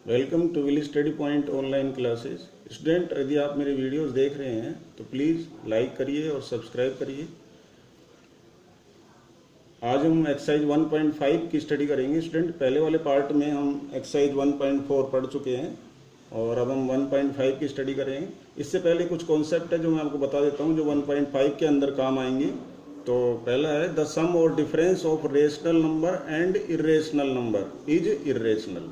Welcome to will study point online classes. Student, यदि आप मेरे वीडियोस देख रहे हैं तो प्लीज़ लाइक करिए और सब्सक्राइब करिए। आज हम एक्सरसाइज 1.5 की स्टडी करेंगे। स्टूडेंट, पहले वाले पार्ट में हम एक्सरसाइज 1.4 पढ़ चुके हैं और अब हम 1.5 की स्टडी करेंगे। इससे पहले कुछ कॉन्सेप्ट है जो मैं आपको बता देता हूँ जो 1.5 के अंदर काम आएंगे। तो पहला है द सम और difference of rational number and irrational number is irrational.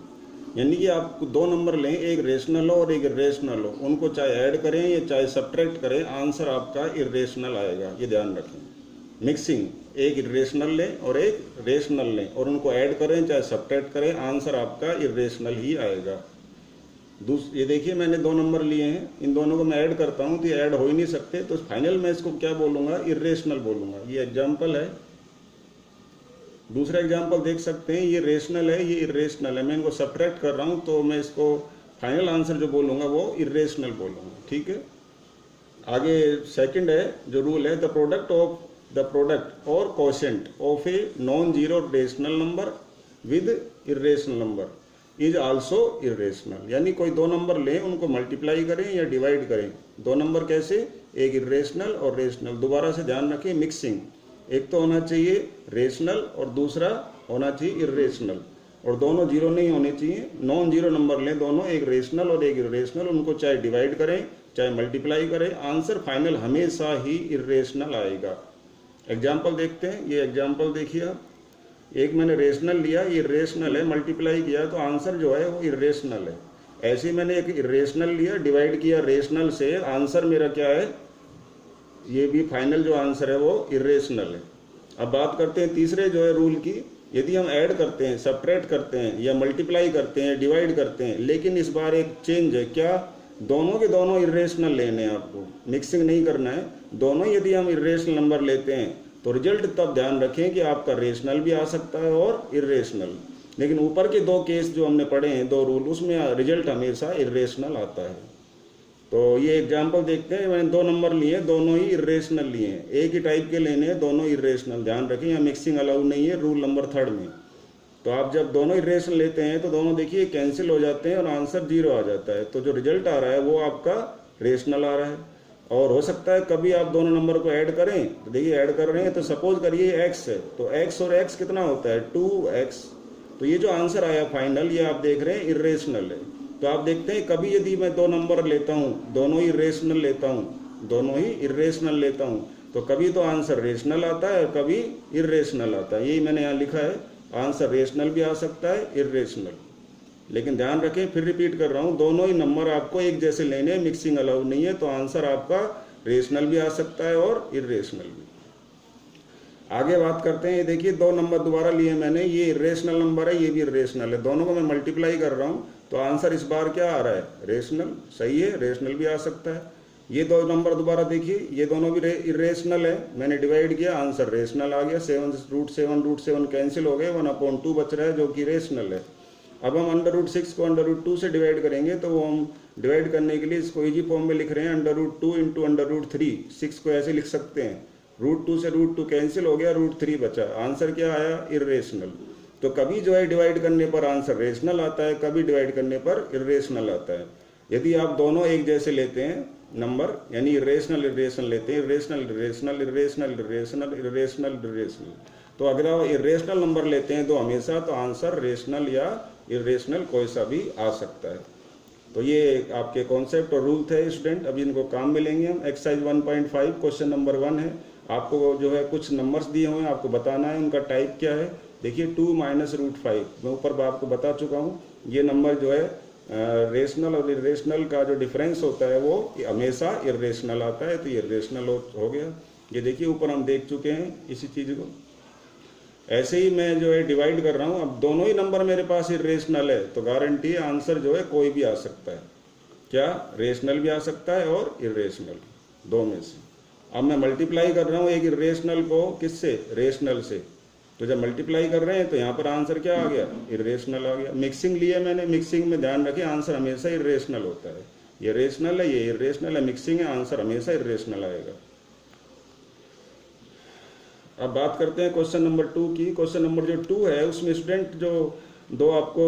यानी कि आप दो नंबर लें, एक रेशनल हो और एक इरेशनल हो, उनको चाहे ऐड करें या चाहे सब्ट्रैक्ट करें, आंसर आपका इरेशनल आएगा। ये ध्यान रखें। मिक्सिंग, एक इरेशनल लें और एक रेशनल लें और उनको ऐड करें चाहे सब्ट्रैक्ट करें, आंसर आपका इरेशनल ही आएगा। ये देखिए, मैंने दो नंबर लिए हैं, इन दोनों को मैं ऐड करता हूँ तो ये ऐड हो ही नहीं सकते, तो फाइनल मैं इसको क्या बोलूँगा, इरेशनल बोलूँगा। ये एग्जाम्पल है। दूसरा एग्जाम्पल देख सकते हैं, ये रेशनल है, ये इरेशनल है। मैं इनको सब्ट्रैक्ट कर रहा हूँ तो मैं इसको फाइनल आंसर जो बोलूँगा वो इरेशनल बोलूँगा। ठीक है। आगे सेकंड है जो रूल है, द प्रोडक्ट और quotient of a non zero rational number with irrational number is also irrational. यानी कोई दो नंबर लें, उनको मल्टीप्लाई करें या डिवाइड करें। दो नंबर कैसे, एक इरेशनल और रेशनल। दोबारा से ध्यान रखें, मिक्सिंग, एक तो होना चाहिए रेशनल और दूसरा होना चाहिए इरेशनल, और दोनों जीरो नहीं होने चाहिए। नॉन जीरो नंबर लें दोनों, एक रेशनल और एक इरेशनल, उनको चाहे डिवाइड करें चाहे मल्टीप्लाई करें, आंसर फाइनल हमेशा ही इरेशनल आएगा। एग्जाम्पल देखते हैं। ये एग्जाम्पल देखिए आप, एक मैंने रेशनल लिया, ये रेशनल है, मल्टीप्लाई किया तो आंसर जो है वो इरेशनल है। ऐसे ही मैंने एक इरेशनल लिया, डिवाइड किया रेशनल से, आंसर मेरा क्या है, ये भी फाइनल जो आंसर है वो इरेशनल है। अब बात करते हैं तीसरे जो है रूल की। यदि हम ऐड करते हैं, सब्ट्रैक्ट करते हैं या मल्टीप्लाई करते हैं, डिवाइड करते हैं, लेकिन इस बार एक चेंज है, क्या, दोनों के दोनों इरेशनल लेने हैं आपको, मिक्सिंग नहीं करना है। दोनों यदि हम इरेशनल नंबर लेते हैं तो रिजल्ट तब ध्यान रखें कि आपका रेशनल भी आ सकता है और इरेशनल। लेकिन ऊपर के दो केस जो हमने पढ़े हैं, दो रूल, उसमें रिजल्ट हमेशा इरेशनल आता है। तो ये एग्जाम्पल देखते हैं। मैंने दो नंबर लिए, दोनों ही इरेशनल लिए हैं, एक ही टाइप के लेने हैं, दोनों इरेशनल। ध्यान रखें, यहाँ मिक्सिंग अलाउ नहीं है, रूल नंबर 3 में। तो आप जब दोनों इरेशनल लेते हैं तो दोनों देखिए कैंसिल हो जाते हैं और आंसर 0 आ जाता है। तो जो रिजल्ट आ रहा है वो आपका रेशनल आ रहा है। और हो सकता है कभी आप दोनों नंबर को ऐड करें, तो देखिए ऐड कर रहे हैं तो सपोज करिए x है, तो x और x कितना होता है, 2x। तो ये जो आंसर आया फाइनल, ये आप देख रहे हैं इरेशनल है। तो आप देखते हैं कभी यदि मैं दो नंबर लेता हूँ, दोनों ही रेशनल लेता हूँ, दोनों ही इरेशनल लेता हूँ, तो कभी तो आंसर रेशनल आता है और कभी इरेशनल आता है। यही मैंने यहाँ लिखा है, आंसर रेशनल भी आ सकता है, इरेशनल। लेकिन ध्यान रखें, फिर रिपीट कर रहा हूँ, दोनों ही नंबर आपको एक जैसे लेने, मिक्सिंग अलाउ नहीं है, तो आंसर आपका रेशनल भी आ सकता है और इरेशनल भी। आगे बात करते हैं। ये देखिए दो नंबर दोबारा लिए मैंने, ये इरेशनल नंबर है, ये भी इरेशनल है, दोनों को मैं मल्टीप्लाई कर रहा हूँ तो आंसर इस बार क्या आ रहा है, रेशनल। सही है, रेशनल भी आ सकता है। ये दो नंबर दोबारा देखिए, ये दोनों भी इरेशनल है, मैंने डिवाइड किया, आंसर रेशनल आ गया। 7√7 कैंसिल हो गए, 1/2 बच रहा है जो कि रेशनल है। अब हम √6 को √2 से डिवाइड करेंगे, तो वो हम डिवाइड करने के लिए इसको इजी फॉर्म में लिख रहे हैं, √2 इंटू √3। 6 को ऐसे लिख सकते हैं, √2 से √2 कैंसिल हो गया, √3 बचा, आंसर क्या आया, इरेशनल। तो कभी जो है डिवाइड करने पर आंसर रेशनल आता है, कभी डिवाइड करने पर इरेशनल आता है। यदि आप दोनों एक जैसे लेते हैं नंबर, यानी इरेशनल लेते हैं, इरेशनल, तो अगर आप इरेशनल नंबर लेते हैं तो हमेशा तो आंसर रेशनल या इरेशनल कोई सा भी आ सकता है। तो ये आपके कॉन्सेप्ट और रूल थे स्टूडेंट। अभी इनको काम मिलेंगे हम। एक्सरसाइज 1.5 क्वेश्चन नंबर 1 है। आपको जो है कुछ नंबर्स दिए हुए हैं, आपको बताना है उनका टाइप क्या है। देखिए 2 - √5 मैं ऊपर आपको बता चुका हूँ। ये नंबर जो है रेशनल और इरेशनल का जो डिफरेंस होता है वो हमेशा इरेशनल आता है, तो ये रेशनल हो गया। ये देखिए ऊपर हम देख चुके हैं इसी चीज़ को। ऐसे ही मैं जो है डिवाइड कर रहा हूँ, अब दोनों ही नंबर मेरे पास इरेशनल है, तो गारंटी आंसर जो है कोई भी आ सकता है। क्या, रेशनल भी आ सकता है और इरेशनल, दो में से। अब मैं मल्टीप्लाई कर रहा हूँ एक इरेशनल को किससे, रेशनल से, तो जब मल्टीप्लाई कर रहे हैं तो यहाँ पर आंसर क्या आ गया, इरेशनल आ गया। मिक्सिंग लिया मैंने, मिक्सिंग में ध्यान रखें आंसर हमेशा इरेशनल होता है। ये रेशनल है, ये इरेशनल है, मिक्सिंग है, आंसर हमेशा इरेशनल आएगा। अब बात करते हैं क्वेश्चन नंबर 2 की। क्वेश्चन नंबर जो 2 है उसमें स्टूडेंट जो दो आपको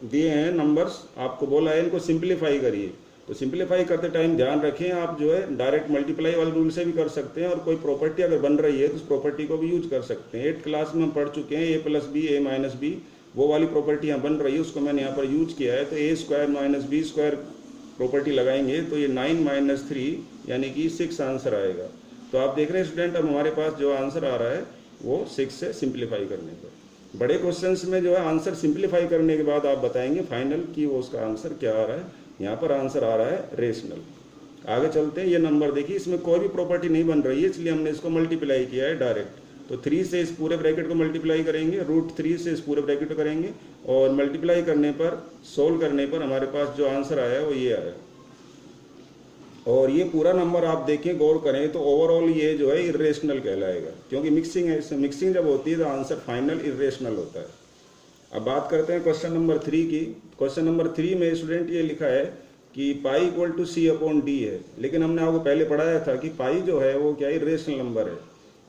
दिए हैं नंबर्स, आपको बोला है इनको सिंप्लीफाई करिए। तो सिंप्लीफाई करते टाइम ध्यान रखें, आप जो है डायरेक्ट मल्टीप्लाई वाले रूल से भी कर सकते हैं, और कोई प्रॉपर्टी अगर बन रही है तो उस प्रॉपर्टी को भी यूज कर सकते हैं। 8th क्लास में हम पढ़ चुके हैं a plus B A minus B, वो वाली प्रॉपर्टी यहाँ बन रही है, उसको मैंने यहाँ पर यूज किया है। तो a square minus B square property लगाएंगे तो ये 9 माइनस 3 यानी कि 6 आंसर आएगा। तो आप देख रहे हैं स्टूडेंट, अब हमारे पास जो आंसर आ रहा है वो 6 से सिंप्लीफाई करने पर। बड़े क्वेश्चंस में जो है आंसर सिंप्लीफाई करने के बाद आप बताएंगे फाइनल कि वो उसका आंसर क्या आ रहा है। यहाँ पर आंसर आ रहा है रेशनल। आगे चलते हैं, ये नंबर देखिए, इसमें कोई भी प्रॉपर्टी नहीं बन रही है, इसलिए हमने इसको मल्टीप्लाई किया है डायरेक्ट। तो 3 से इस पूरे ब्रैकेट को मल्टीप्लाई करेंगे, √3 से इस पूरे ब्रैकेट को करेंगे, और मल्टीप्लाई करने पर, सोल्व करने पर हमारे पास जो आंसर आया वो ये आया। और ये पूरा नंबर आप देखें, गौर करें तो ओवरऑल ये जो है इर्रेशनल कहलाएगा, क्योंकि मिक्सिंग है, इसमें मिक्सिंग जब होती है तो आंसर फाइनल इर्रेशनल होता है। अब बात करते हैं क्वेश्चन नंबर 3 की। क्वेश्चन नंबर 3 में स्टूडेंट ये लिखा है कि पाई इक्वल टू c/d है, लेकिन हमने आपको पहले पढ़ाया था कि पाई जो है वो क्या इर्रेशनल नंबर है।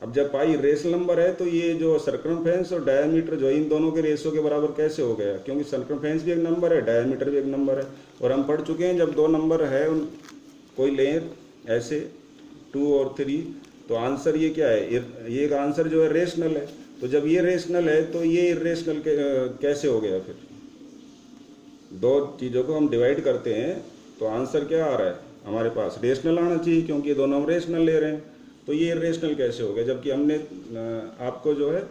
अब जब पाई इर्रेशनल नंबर है तो ये जो सर्कमफ्रेंस और डायमीटर जो इन दोनों के रेशो के बराबर कैसे हो गया, क्योंकि सर्कमफ्रेंस भी एक नंबर है, डायमीटर भी एक नंबर है। और हम पढ़ चुके हैं जब दो नंबर है कोई लें ऐसे 2 और 3, तो आंसर ये क्या है, ये एक आंसर जो है रेशनल है। तो जब ये रेशनल है तो ये इर्रेशनल कैसे हो गया। फिर दो चीज़ों को हम डिवाइड करते हैं तो आंसर क्या आ रहा है हमारे पास, रेशनल आना चाहिए, क्योंकि ये दोनों हम रेशनल ले रहे हैं। तो ये इर्रेशनल कैसे हो गया, जबकि हमने आपको जो है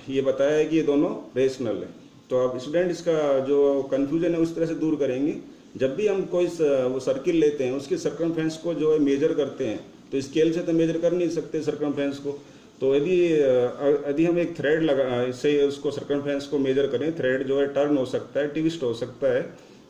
ये बताया है कि ये दोनों रेशनल है। तो अब स्टूडेंट इसका जो कन्फ्यूजन है उस तरह से दूर करेंगे। जब भी हम कोई वो सर्किल लेते हैं उसके सर्कमफ्रेंस को जो है मेजर करते हैं, तो स्केल से तो मेजर कर नहीं सकते सर्कमफ्रेंस को। तो यदि हम एक थ्रेड लगा इससे उसको सर्कमफ्रेंस को मेजर करें, थ्रेड जो है टर्न हो सकता है, ट्विस्ट हो सकता है,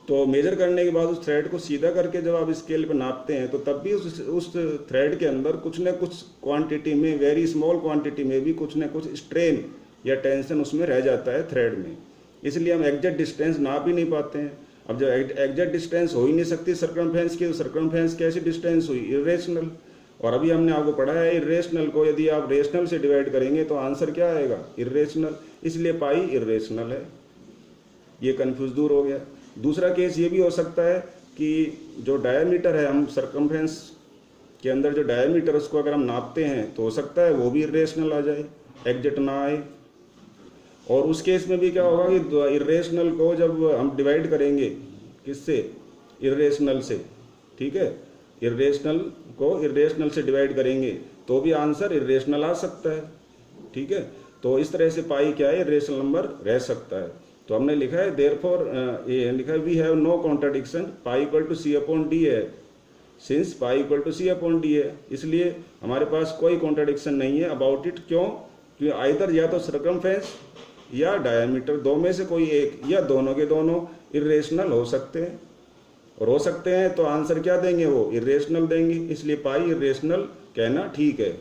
तो मेजर करने के बाद उस थ्रेड को सीधा करके जब आप स्केल पर नापते हैं तो तब भी उस थ्रेड के अंदर कुछ न कुछ क्वांटिटी में, वेरी स्मॉल क्वांटिटी में भी कुछ न कुछ स्ट्रेन या टेंशन उसमें रह जाता है थ्रेड में। इसलिए हम एग्जैक्ट डिस्टेंस नाप ही नहीं पाते हैं। अब जब एग्जैक्ट डिस्टेंस हो ही नहीं सकती सर्कमफ्रेंस की, तो सर्कमफ्रेंस कैसी डिस्टेंस हुई, इर्रेशनल। और अभी हमने आपको पढ़ा है इर्रेशनल को यदि आप रेशनल से डिवाइड करेंगे तो आंसर क्या आएगा, इर्रेशनल। इसलिए पाई इर्रेशनल है। ये कंफ्यूज दूर हो गया। दूसरा केस ये भी हो सकता है कि जो डायमीटर है, हम सर्कमफ्रेंस के अंदर जो डायमीटर उसको अगर हम नापते हैं तो हो सकता है वो भी इर्रेशनल आ जाए, एग्जैक्ट ना आए। और उस केस में भी क्या होगा कि इर्रेशनल को जब हम डिवाइड करेंगे किससे, इर्रेशनल से, ठीक है, इर्रेशनल को इर्रेशनल से डिवाइड करेंगे तो भी आंसर इर्रेशनल आ सकता है, ठीक है। तो इस तरह से पाई क्या है, इर्रेशनल नंबर रह सकता है। तो हमने लिखा है देयरफॉर, ये लिखा है we have no contradiction, pi equal to c/d है, since pi equal to c/d है, इसलिए हमारे पास कोई कॉन्ट्राडिक्शन नहीं है अबाउट इट। क्यों, क्योंकि आइदर या तो सर्कमफ्रेंस या डायमीटर, दो में से कोई एक या दोनों के दोनों इर्रेशनल हो सकते हैं, और हो सकते हैं तो आंसर क्या देंगे, वो इर्रेशनल देंगे। इसलिए पाई इर्रेशनल कहना ठीक है।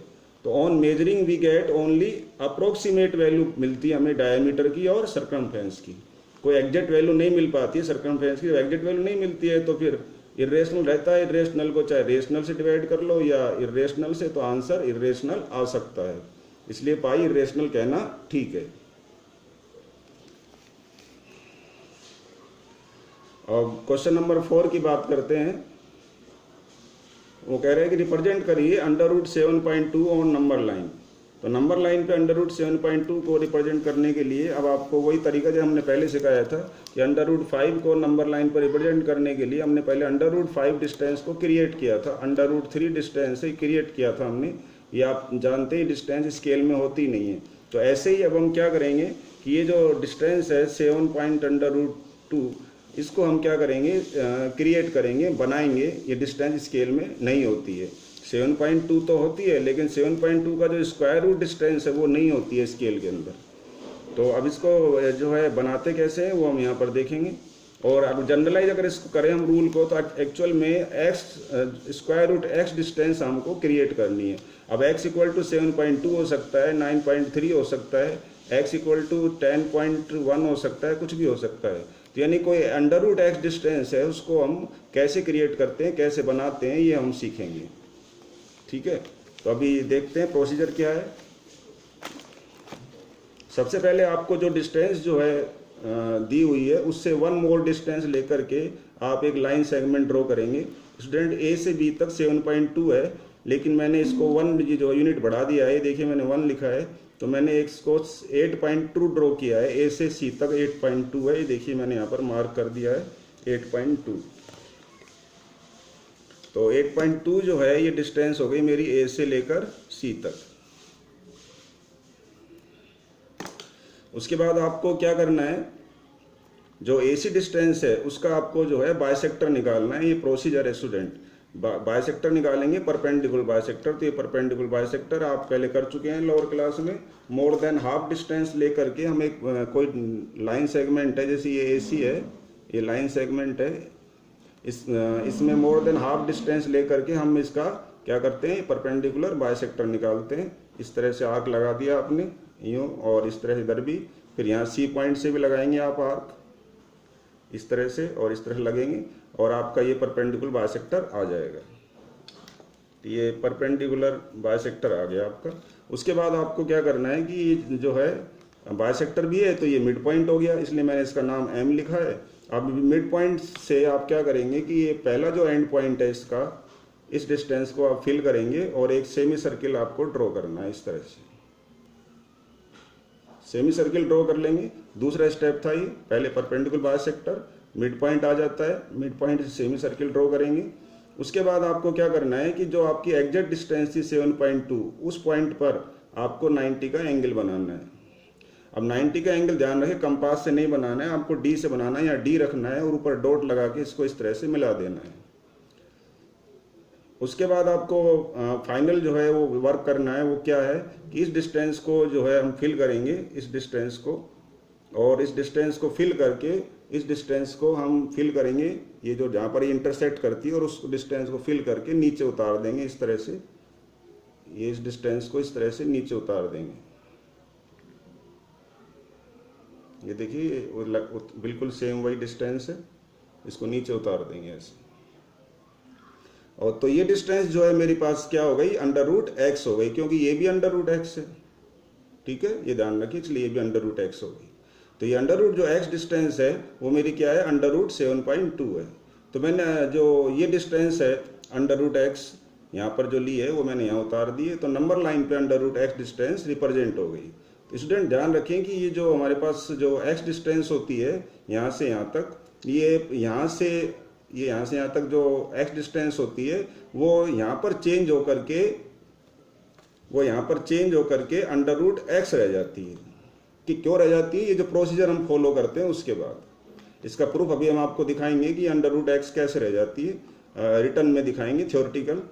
तो on measuring we get only approximate value मिलती है हमें डायमीटर की और सर्कमफ्रेंस की, कोई एग्जैक्ट वैल्यू नहीं मिल पाती है सर्कमफ्रेंस की। एग्जैक्ट वैल्यू नहीं मिलती है तो फिर इर्रेशनल रहता है। इर्रेशनल को चाहे रेशनल से डिवाइड कर लो या इर्रेशनल से, तो आंसर इर्रेशनल आ सकता है। इसलिए पाई इर्रेशनल कहना ठीक है। और क्वेश्चन नंबर 4 की बात करते हैं। वो कह रहे हैं कि रिप्रेजेंट करिए √7.2 ऑन नंबर लाइन। तो नंबर लाइन पे √7.2 को रिप्रेजेंट करने के लिए अब आपको वही तरीका जो हमने पहले सिखाया था कि √5 को नंबर लाइन पर रिप्रेजेंट करने के लिए हमने पहले √5 डिस्टेंस को क्रिएट किया था, √3 डिस्टेंस से क्रिएट किया था हमने। ये आप जानते ही डिस्टेंस स्केल में होती नहीं है। तो ऐसे ही अब हम क्या करेंगे कि ये जो डिस्टेंस है 7.2, इसको हम क्या करेंगे, क्रिएट करेंगे, बनाएंगे। ये डिस्टेंस स्केल में नहीं होती है। 7.2 तो होती है, लेकिन 7.2 का जो स्क्वायर रूट डिस्टेंस है वो नहीं होती है स्केल के अंदर। तो अब इसको जो है बनाते कैसे हैं वो हम यहाँ पर देखेंगे। और अब जनरलाइज अगर इसको करें हम रूल को, तो एक्चुअल में स्क्वायर रूट x डिस्टेंस हमको क्रिएट करनी है। अब x इक्वल टू 7.2 हो सकता है, 9.3 हो सकता है, x इक्वल टू 10.1 हो सकता है, कुछ भी हो सकता है। तो यानी कोई √x डिस्टेंस है उसको हम कैसे क्रिएट करते हैं, कैसे बनाते हैं, ये हम सीखेंगे, ठीक है। तो अभी देखते हैं प्रोसीजर क्या है। सबसे पहले आपको जो डिस्टेंस जो है दी हुई है उससे 1 मोर डिस्टेंस लेकर के आप एक लाइन सेगमेंट ड्रॉ करेंगे। स्टूडेंट ए से बी तक 7.2 है, लेकिन मैंने इसको 1 जो यूनिट बढ़ा दिया है, देखिए मैंने 1 लिखा है, तो मैंने इसको 8.2 ड्रॉ किया है। ए से सी तक 8.2 है, ये देखिए मैंने यहाँ पर मार्क कर दिया है 8.2। तो 8.2 जो है ये डिस्टेंस हो गई मेरी ए से लेकर सी तक। उसके बाद आपको क्या करना है, जो एसी डिस्टेंस है उसका आपको जो है बाइसेक्टर निकालना है। ये प्रोसीजर है स्टूडेंट, बाइसेक्टर निकालेंगे, परपेंडिकुलर बाइसेक्टर। तो ये परपेंडिकुलर बाइसेक्टर आप पहले कर चुके हैं लोअर क्लास में। मोर देन हाफ डिस्टेंस लेकर के हम एक कोई लाइन सेगमेंट है, जैसे ये एसी है, ये लाइन सेगमेंट है, इसमें मोर देन हाफ डिस्टेंस लेकर के हम इसका क्या करते हैं, परपेंडिकुलर बाइसेक्टर निकालते हैं। इस तरह से आर्क लगा दिया आपने यूँ, और इस तरह से इधर भी, फिर यहाँ सी पॉइंट से भी लगाएंगे आप आर्क इस तरह से, और इस तरह लगेंगे, और आपका ये परपेंडिकुलर बाइसेक्टर आ जाएगा। ये परपेंडिकुलर बाइसेक्टर आ गया आपका। उसके बाद आपको क्या करना है कि ये जो है बाइसेक्टर भी है, तो ये मिड पॉइंट हो गया, इसलिए मैंने इसका नाम एम लिखा है। अब मिड पॉइंट से आप क्या करेंगे कि ये पहला जो एंड पॉइंट है इसका, इस डिस्टेंस को आप फिल करेंगे और एक सेमी सर्किल आपको ड्रॉ करना है। इस तरह से सेमी सर्किल ड्रॉ कर लेंगे। दूसरा स्टेप था ये, पहले परपेंडिकुलर बाइसेक्टर, मिड पॉइंट आ जाता है, मिड पॉइंट से सेमी सर्किल ड्रॉ करेंगे। उसके बाद आपको क्या करना है कि जो आपकी एग्जैक्ट डिस्टेंस थी 7.2, उस पॉइंट पर आपको 90 का एंगल बनाना है। अब 90 का एंगल ध्यान रखें, कंपास से नहीं बनाना है, आपको डी से बनाना है, या डी रखना है और ऊपर डॉट लगा के इसको इस तरह से मिला देना है। उसके बाद आपको फाइनल जो है वो वर्क करना है, वो क्या है कि इस डिस्टेंस को जो है हम फिल करेंगे, इस डिस्टेंस को, और इस डिस्टेंस को फिल करके इस डिस्टेंस को हम फिल करेंगे, ये जो जहाँ पर ये इंटरसेक्ट करती है, और उस डिस्टेंस को फिल करके नीचे उतार देंगे इस तरह से। ये इस डिस्टेंस को इस तरह से नीचे उतार देंगे। ये देखिए बिल्कुल सेम वही डिस्टेंस है, इसको नीचे उतार देंगे ऐसे। और तो ये डिस्टेंस जो है मेरे पास क्या हो गई, √x हो गई, क्योंकि ये भी √x है। ठीक है, ये ध्यान रखिए, इसलिए ये भी √x हो गई। तो ये अंडर जो x डिस्टेंस है वो मेरी क्या है, √7.2 है। तो मैंने जो ये डिस्टेंस है √x यहाँ पर जो ली है वो मैंने यहाँ उतार दी है। तो नंबर लाइन पे √x डिस्टेंस रिप्रेजेंट हो गई। तो स्टूडेंट ध्यान रखें कि ये जो हमारे पास जो x डिस्टेंस होती है यहाँ से यहाँ तक, ये यहाँ से यहाँ तक जो x डिस्टेंस होती है वो यहाँ पर चेंज होकर के √x रह जाती है। कि क्यों रह जाती है, ये जो प्रोसीजर हम फॉलो करते हैं उसके बाद इसका प्रूफ अभी हम आपको दिखाएंगे कि √x कैसे रह जाती है, रिटर्न में दिखाएंगे, थ्योरेटिकल।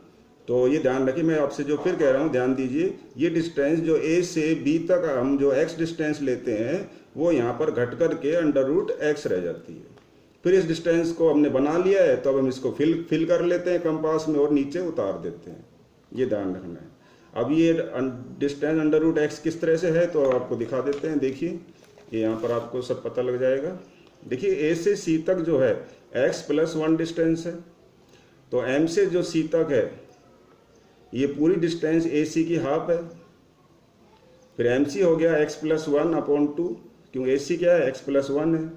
तो ये ध्यान रखिए, मैं आपसे जो फिर कह रहा हूँ ध्यान दीजिए, ये डिस्टेंस जो a से b तक हम जो x डिस्टेंस लेते हैं वो यहाँ पर घट करके √x रह जाती है। फिर इस डिस्टेंस को हमने बना लिया है, तो अब हम इसको फिल कर लेते हैं कंपास में और नीचे उतार देते हैं। ये ध्यान रखना है। अब ये डिस्टेंस √x किस तरह से है तो आपको दिखा देते हैं। देखिए ये यहाँ पर आपको सब पता लग जाएगा। देखिए a से c तक जो है x+1 डिस्टेंस है, तो m से जो c तक है ये पूरी डिस्टेंस AC की हाफ है। फिर MC हो गया x+1/2, क्यों AC क्या है, x+1 है।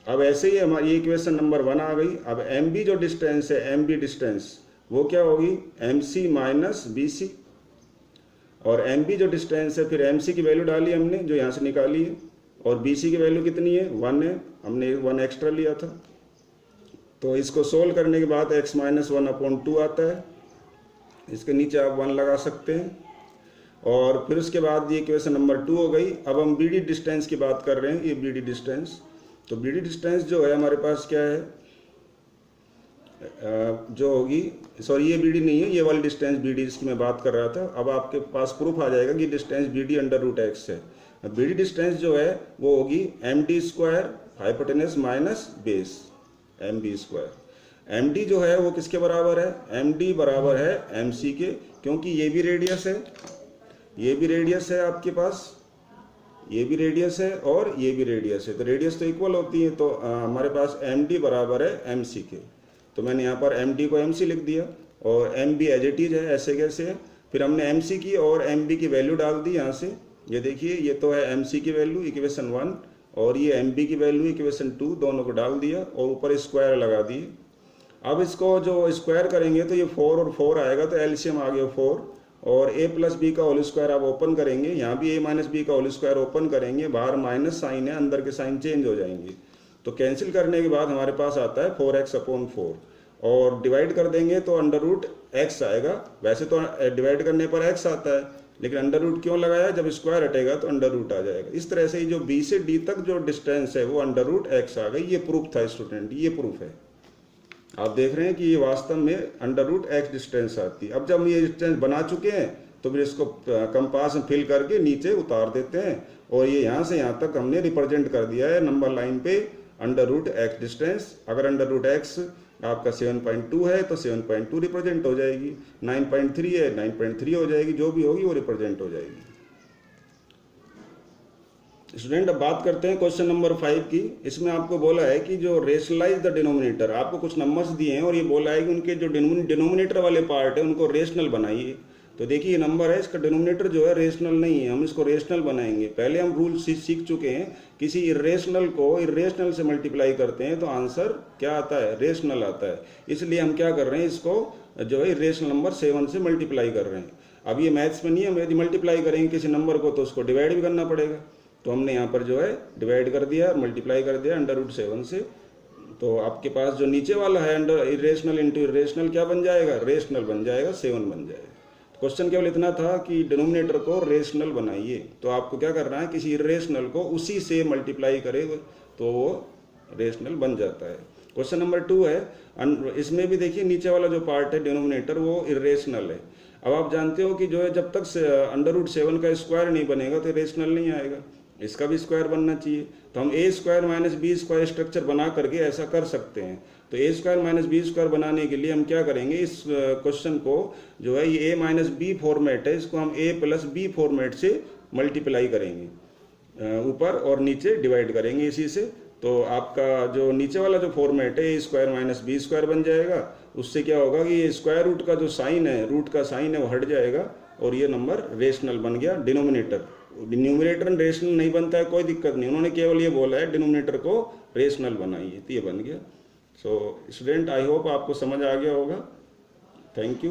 अब ऐसे ही हमारी इक्वेशन नंबर 1 आ गई। अब MB जो डिस्टेंस है, MB डिस्टेंस वो क्या होगी, MC - BC। और MB जो डिस्टेंस है, फिर MC की वैल्यू डाली हमने जो यहाँ से निकाली है, और BC की वैल्यू कितनी है, 1 है, हमने 1 एक्स्ट्रा लिया था। तो इसको सोल्व करने के बाद x - 1/2 आता है, इसके नीचे आप 1 लगा सकते हैं। और फिर उसके बाद ये इक्वेशन नंबर 2 हो गई। अब हम BD डिस्टेंस की बात कर रहे हैं, ये BD डिस्टेंस। तो BD डिस्टेंस जो है हमारे पास क्या है, जो होगी, सॉरी ये BD नहीं है, ये वाली डिस्टेंस BD जिसकी मैं बात कर रहा था। अब आपके पास प्रूफ आ जाएगा कि डिस्टेंस BD √x है। BD डिस्टेंस जो है वो होगी MD² hypotenuse minus base MB²। MD जो है वो किसके बराबर है, MD बराबर है MC के, क्योंकि ये भी रेडियस है, ये भी रेडियस है आपके पास, ये भी रेडियस है और ये भी रेडियस है। तो रेडियस तो इक्वल होती है, तो हमारे पास MD बराबर है MC के। तो मैंने यहाँ पर MD को MC लिख दिया और MB एज इट इज है, ऐसे कैसे है। फिर हमने MC की और MB की वैल्यू डाल दी यहाँ से, ये देखिए, ये तो है एम सी की वैल्यू इक्वेशन 1, और ये एम बी की वैल्यू इक्वेशन 2, दोनों को डाल दिया और ऊपर स्क्वायर लगा दिए। अब इसको जो स्क्वायर करेंगे तो ये 4 और 4 आएगा, तो एलसीएम आ गया 4, और a प्लस बी का होल स्क्वायर आप ओपन करेंगे, यहाँ भी a माइनस बी का होल स्क्वायर ओपन करेंगे, बाहर माइनस साइन है, अंदर के साइन चेंज हो जाएंगे, तो कैंसिल करने के बाद हमारे पास आता है 4x/4, और डिवाइड कर देंगे तो अंडर रूट x आएगा। वैसे तो डिवाइड करने पर x आता है, लेकिन अंडर रूट क्यों लगाया, जब स्क्वायर हटेगा तो अंडर रूट आ जाएगा। इस तरह से जो b से d तक जो डिस्टेंस है वो अंडर रूट x आ गई। ये प्रूफ था स्टूडेंट, ये प्रूफ है। आप देख रहे हैं कि ये वास्तव में अंडर रूट x डिस्टेंस आती है। अब जब हम ये डिस्टेंस बना चुके हैं तो फिर इसको कंपास में फिल करके नीचे उतार देते हैं, और ये यहाँ से यहाँ तक हमने रिप्रेजेंट कर दिया है नंबर लाइन पे अंडर रूट x डिस्टेंस। अगर अंडर रूट x आपका 7.2 है तो 7.2 रिप्रेजेंट हो जाएगी, 9.3 है 9.3 हो जाएगी, जो भी होगी वो रिप्रेजेंट हो जाएगी। स्टूडेंट अब बात करते हैं क्वेश्चन नंबर 5 की। इसमें आपको बोला है कि जो रेशनलाइज द डिनोमिनेटर, आपको कुछ नंबर्स दिए हैं और ये बोला है कि उनके जो डिनोमिनेटर वाले पार्ट है उनको रेशनल बनाइए। तो देखिए ये नंबर है, इसका डिनोमिनेटर जो है रेशनल नहीं है, हम इसको रेशनल बनाएंगे। पहले हम रूल सीख चुके हैं, किसी इरेशनल को इरेशनल से मल्टीप्लाई करते हैं तो आंसर क्या आता है, रेशनल आता है। इसलिए हम क्या कर रहे हैं, इसको जो है इरेशनल नंबर 7 से मल्टीप्लाई कर रहे हैं। अब ये मैथ्स में नहीं है, हम यदि मल्टीप्लाई करेंगे किसी नंबर को तो उसको डिवाइड भी करना पड़ेगा, तो हमने यहाँ पर जो है डिवाइड कर दिया और मल्टीप्लाई कर दिया अंडर रूट 7 से। तो आपके पास जो नीचे वाला है अंडर इरेशनल इंटू इरेशनल क्या बन जाएगा, रेशनल बन जाएगा, 7 बन जाएगा। क्वेश्चन केवल इतना था कि डिनोमिनेटर को रेशनल बनाइए। तो आपको क्या करना है, किसी इरेशनल को उसी से मल्टीप्लाई करे तो वो रेशनल बन जाता है। क्वेश्चन नंबर 2 है, इसमें भी देखिए नीचे वाला जो पार्ट है डिनोमिनेटर वो इरेशनल है। अब आप जानते हो कि जो है जब तक अंडर रूट 7 का स्क्वायर नहीं बनेगा तो रेशनल नहीं आएगा, इसका भी स्क्वायर बनना चाहिए। तो हम a square minus B square structure बना करके ऐसा कर सकते हैं। तो a square minus B square बनाने के लिए हम क्या करेंगे, इस क्वेश्चन को जो है ये a माइनस बी फॉर्मेट है, इसको हम a प्लस बी फॉर्मेट से मल्टीप्लाई करेंगे, ऊपर और नीचे डिवाइड करेंगे इसी से। तो आपका जो नीचे वाला जो फॉर्मेट है a square minus B square बन जाएगा। उससे क्या होगा कि ये स्क्वायर रूट का जो साइन है, रूट का साइन है वो हट जाएगा और ये नंबर रेशनल बन गया। डिनोमिनेटर न्यूमरेटर रेशनल नहीं बनता है, कोई दिक्कत नहीं, उन्होंने केवल ये बोला है डिनोमिनेटर को रेशनल बनाइए, तो ये बन गया। सो स्टूडेंट आई होप आपको समझ आ गया होगा। Thank you.